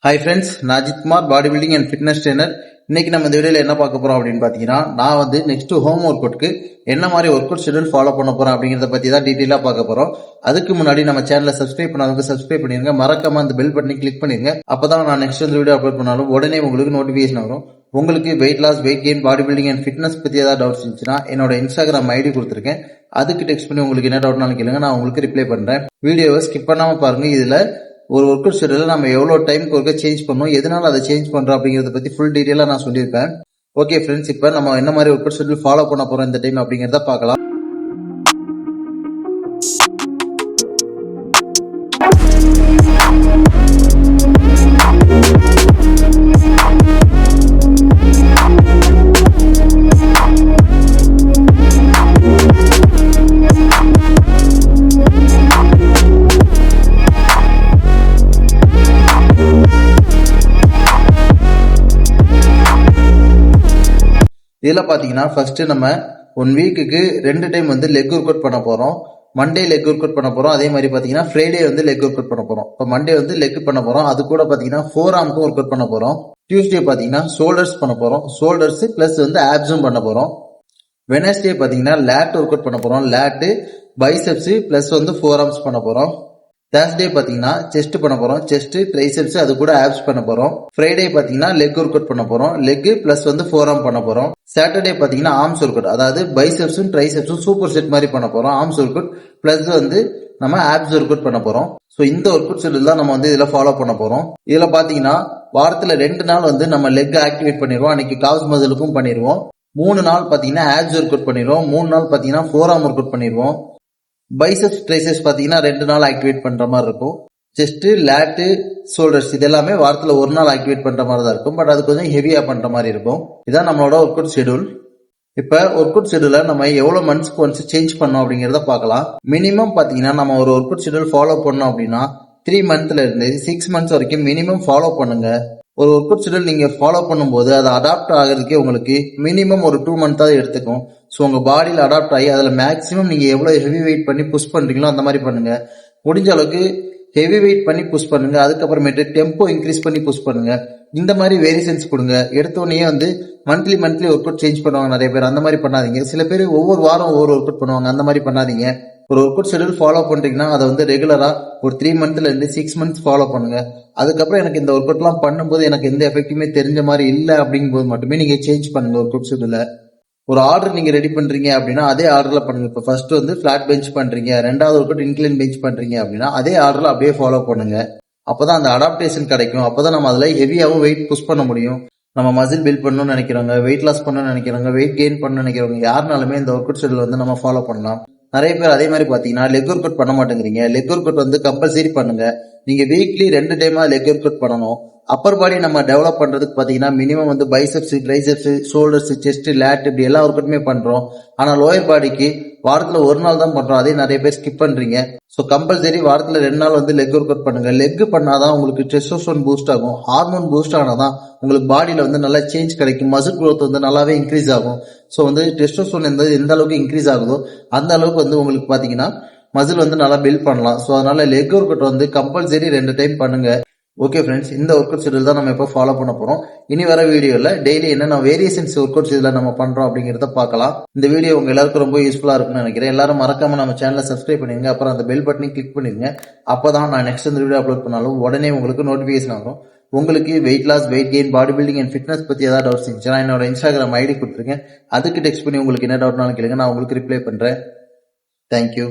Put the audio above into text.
Hi friends, நான் அஜித்குமார், பாடி building and fitness trainer. இன்னைக்கு நம்ம இந்த வீடியோவில் என்ன பார்க்க போறோம் அப்படின்னு பார்த்தீங்கன்னா, நான் நெக்ஸ்ட் ஹோம் ஒர்க் அவுட்க்கு என்ன மாதிரி ஒர்க் அவுட் ஷெட்யூல் ஃபாலோ பண்ண போறோம் அப்படிங்கிறத பத்தி தான் டீட்டெயிலாக பார்க்க போறோம். அதுக்கு முன்னாடி நம்ம சேனலை சப்ஸ்கிரைப் பண்ணாதவங்க சப்ஸ்கிரைப் பண்ணிருங்க, மறக்காம அந்த பெல் பட்டனை கிளிக் பண்ணிருங்க. அப்பதான் நான் நெக்ஸ்ட் வந்து வீடியோ அப்லோட் பண்ணாலும் உடனே உங்களுக்கு நோட்டிபிகேஷன் வரும். உங்களுக்கு weight loss, weight gain, body building and fitness பத்தி ஏதாவது டவுட்ஸ் இருந்துச்சுன்னா என்னோட இன்ஸ்டாகிராம் ஐடி கொடுத்துருக்கேன். அதுக்கு டெக்ஸ்ட் பண்ணி உங்களுக்கு என்ன டவுட்னாலும் கேளுங்க, நான் உங்களுக்கு ரிப்ளை பண்றேன். வீடியோவை ஸ்கிப் பண்ணாம பாருங்க. இதுல ஒரு ஒர்க் அவுட் ஷெட்யூல நம்ம எவ்வளவு டைமுக்கு ஒர்க்கை சேஞ்ச் பண்ணணும், எதனால அதை சேஞ்ச் பண்றோம் அப்படிங்கறத பத்தி ஃபுல் டீடைலா நான் சொல்லியிருப்பேன். ஓகே ஃப்ரெண்ட்ஸ், இப்ப நம்ம என்ன மாதிரி ஒர்க் அவுட் ஷெட்யூல் ஃபாலோ பண்ண போறோம் இந்த டைம் அப்படிங்கறத பார்க்கலாம். இதுல பாத்தீங்கன்னா ஃபர்ஸ்ட் நம்ம 1 வீக்குக்கு 2 டைம் லெக் ஒர்க் அவுட் பண்ண போறோம். மண்டே லெக் ஒர்க் அவுட் பண்ண போறோம். அதே மாதிரி பாத்தீங்கன்னா ஃப்ரைடே லெக் ஒர்க் அவுட் பண்ண போறோம். இப்போ மண்டே லெக் பண்ண போறோம். அது கூட பாத்தீங்கன்னா ஃபோர் ஆர்முக்கும் ஒர்க் அவுட் பண்ண போறோம். டியூஸ்டே பாத்தீங்கன்னா ஷோல்டர்ஸ் பண்ண போறோம். ஷோல்டர்ஸ் பிளஸ் ஆப்ஸும் பண்ண போறோம். வெனஸ்டே பாத்தீங்கன்னா லேட் ஒர்க் அவுட் பண்ண போறோம். Late, biceps plus four arms பண்ண போறோம். தேர்ஸ்டே பாத்தீங்கன்னா செஸ்ட் பண்ண போறோம். செஸ்ட், ட்ரைசெப்ஸ், அது கூட ஆப்ஸ் பண்ண போறோம். ஃப்ரைடே பாத்தீங்கன்னா லெக் ஒர்க் அவுட் பண்ண போறோம். லெக் பிளஸ் ஃபோர் ஆர்ம் பண்ண போறோம். சாட்டர்டே பாத்தீங்கன்னா ஆர்ம்ஸ் ஒர்க் அவுட், அதாவது பைசெப்ஸும் ட்ரைசெப்ஸும் சூப்பர் செட் மாதிரி பண்ண போறோம். ஆர்ம்ஸ் ஒர்க் அவுட் பிளஸ் நம்ம ஆப்ஸ் ஒர்க் அவுட் பண்ண போறோம். சோ இந்த ஒர்க் அவுட் ஷெட்யூல் தான் நம்ம இதுல ஃபாலோ பண்ண போறோம். இதுல பாத்தீங்கன்னா வாரத்துல 2 நாள் நம்ம லெக் ஆக்டிவேட் பண்ணிடுவோம். அன்னைக்கு காவ்ஸ் மசிலுக்கும் பண்ணிடுவோம். 3 நாள் பாத்தீங்கன்னா ஆப்ஸ் ஒர்க் அவுட் பண்ணிடுவோம். 3 நாள் பாத்தீங்கன்னா ஃபோர் ஆர்ம் ஒர்க் அவுட் பண்ணிடுவோம். பைசெப்ஸ், ட்ரைசெப்ஸ் பாத்தீங்கன்னா 2 நாள் ஆக்டிவேட் பண்ற மாதிரி இருக்கும். செஸ்ட், லேட்டு, ஷோல்டர்ஸ் இது எல்லாமே வாரத்துல 1 நாள் ஆக்டிவேட் பண்ற மாதிரி தான் இருக்கும். பட் அது கொஞ்சம் ஹெவியா பண்ற மாதிரி இருக்கும். இதான் நம்மளோட ஒர்க் அவுட் ஷெட்யூல். இப்ப ஒர்க் அவுட் ஷெட்யூல நம்ம எவ்வளவு மந்த்ஸ்க்கு ஒன்ஸ் சேஞ்ச் பண்ணோம் அப்படிங்கறத பார்க்கலாம். மினிமம் பாத்தீங்கன்னா நம்ம ஒரு ஒர்க் அவுட் ஷெட்யூல் ஃபாலோ பண்ணோம் அப்படின்னா 3 மந்த்ல இருந்து 6 மந்த்ஸ் வரைக்கும் மினிமம் ஃபாலோ பண்ணுங்க. ஒரு ஒர்க் அவுட் ஷெட்யூல் நீங்க ஃபாலோ பண்ணும்போது அதை அடாப்ட் ஆகிறதுக்கே உங்களுக்கு மினிமம் ஒரு 2 மந்த்தாவது எடுத்துக்கும். ஸோ உங்க பாடியில் அடாப்ட் ஆகி அதில் மேக்ஸிமம் நீங்க எவ்வளவு ஹெவி வெயிட் பண்ணி புஷ் பண்றீங்களோ அந்த மாதிரி பண்ணுங்க. முடிஞ்ச அளவுக்கு ஹெவி வெயிட் பண்ணி புஷ் பண்ணுங்க. அதுக்கப்புறமேட்டு டெம்போ இன்க்ரீஸ் பண்ணி புஷ் பண்ணுங்க. இந்த மாதிரி வேரியேஷன்ஸ் கொடுங்க. எடுத்தோடனே மந்த்லி ஒர்க் அவுட் சேஞ்ச் பண்ணுவாங்க நிறைய பேர். அந்த மாதிரி பண்ணாதீங்க. சில பேர் ஒவ்வொரு வாரம் ஒவ்வொரு ஒர்க் அவுட் பண்ணுவாங்க. அந்த மாதிரி பண்ணாதீங்க. ஒரு ஒர்க் அவுட் ஷெட்யூல் ஃபாலோ பண்றீங்கன்னா அதை ரெகுலரா ஒரு 3 மந்த்ல இருந்து 6 மந்த்ஸ் ஃபாலோ பண்ணுங்க. அதுக்கப்புறம் எனக்கு இந்த ஒர்க் அவுட்லாம் பண்ணும்போது எனக்கு எந்த எஃபெக்ட்டுமே தெரிஞ்ச மாதிரி இல்லை அப்படிங்கும்போது மட்டுமே நீங்க சேஞ்ச் பண்ணுங்க ஒர்க் அவுட் ஷெட்யூல. ஒரு ஆர்டர் நீங்க ரெடி பண்றீங்க அப்படின்னா அதே ஆர்டர்ல பண்ணுங்க. இப்போ ஃபர்ஸ்ட் ஃபிளாட் பெஞ்ச் பண்றீங்க, ரெண்டாவது ஒர்க் அவுட் இன்க்ளைன் பெஞ்ச் பண்றீங்க அப்படின்னா அதே ஆர்டர்ல அப்படியே ஃபாலோ பண்ணுங்க. அப்பதான் அந்த அடாப்டேஷன் கிடைக்கும். அப்பதான் நம்ம அதுல ஹெவியாவும் வெயிட் புஷ் பண்ண முடியும். நம்ம மசில் பில்ட் பண்ணணும்னு நினைக்கிறவங்க, வெயிட் லாஸ் பண்ணணும்னு நினைக்கிறவங்க, வெயிட் கெயின் பண்ணணும்னு நினைக்கிறவங்க யாருனாலுமே இந்த ஒர்க் அவுட் ஷெட்யூல் நம்ம ஃபாலோ பண்ணலாம். நிறைய பேர் அதே மாதிரி பாத்தீங்கன்னா லெக் ஒர்க் அவுட் பண்ண மாட்டேங்கிறீங்க. லெக் ஒர்க் அவுட் கம்பல்சரி பண்ணுங்க. நீங்க வீக்லி 2 டைமா லெக் ஒர்க் அவுட் பண்ணணும். அப்பர் பாடி நம்ம டெவலப் பண்றதுக்கு பாத்தீங்கன்னா minimum biceps, triceps, shoulders, chest, late இப்படி எல்லா ஒர்க் அவுட்டுமே பண்றோம். ஆனா லோயர் பாடிக்கு வாரத்துல 1 நாள் தான் பண்றோம். அதே நிறைய பேர் ஸ்கிப் பண்றீங்க. ஸோ கம்பல்சரி வாரத்துல 2 நாள் லெக் ஒர்க் அவுட் பண்ணுங்க. லெக் பண்ணாதான் உங்களுக்கு டெஸ்டோஸ்டெரோன் பூஸ்ட் ஆகும். ஹார்மோன் பூஸ்ட் ஆனாதான் உங்களுக்கு பாடியில நல்லா சேஞ்ச் கிடைக்கும். மசில் க்ரோத் நல்லாவே இன்க்ரீஸ் ஆகும். ஸோ டெஸ்டோஸ்டெரோன் எந்த அளவுக்கு இன்க்ரீஸ் ஆகுதோ அந்த அளவுக்கு உங்களுக்கு பாத்தீங்கன்னா மசில் நல்லா பில்ட் பண்ணலாம். ஸோ அதனால leg work out compulsory 2 time பண்ணுங்க. ஓகே ஃப்ரெண்ட்ஸ், இந்த ஒர்க் அவுட் ஷெட்யூல் தான் நம்ம இப்போ ஃபாலோ பண்ண போறோம். இனி வர வீடியோல டெய்லி என்னென்ன வேரியேஷன்ஸ் ஒர்க் அவுட் ஷெட்யூல நம்ம பண்றோம் அப்படிங்கறத பார்க்கலாம். இந்த வீடியோ உங்க எல்லாருக்கும் ரொம்ப யூஸ்ஃபுல்லா இருக்கும்னு நினைக்கிறேன். எல்லாரும் மறக்காம நம்ம சேனலை சப்ஸ்கிரைப் பண்ணிருங்க. அப்புறம் அந்த பெல் பட்டனை கிளிக் பண்ணிருங்க. அப்பதான் நான் நெக்ஸ்ட் இந்த வீடியோ அப்லோட் பண்ணாலும் உடனே உங்களுக்கு நோட்டிபிகேஷன் ஆகும். உங்களுக்கு weight loss, weight gain, body building and fitness பத்தி ஏதாவது டவுட்ஸ் இருந்துச்சுன்னா என்னோட இன்ஸ்டாகிராம் ஐடி கொடுத்துருக்கேன். அதுக்கு டெக்ஸ்ட் பண்ணி உங்களுக்கு என்ன டவுட்னாலும் கேளுங்க, நான் உங்களுக்கு ரிப்ளை பண்றேன். தேங்க்யூ.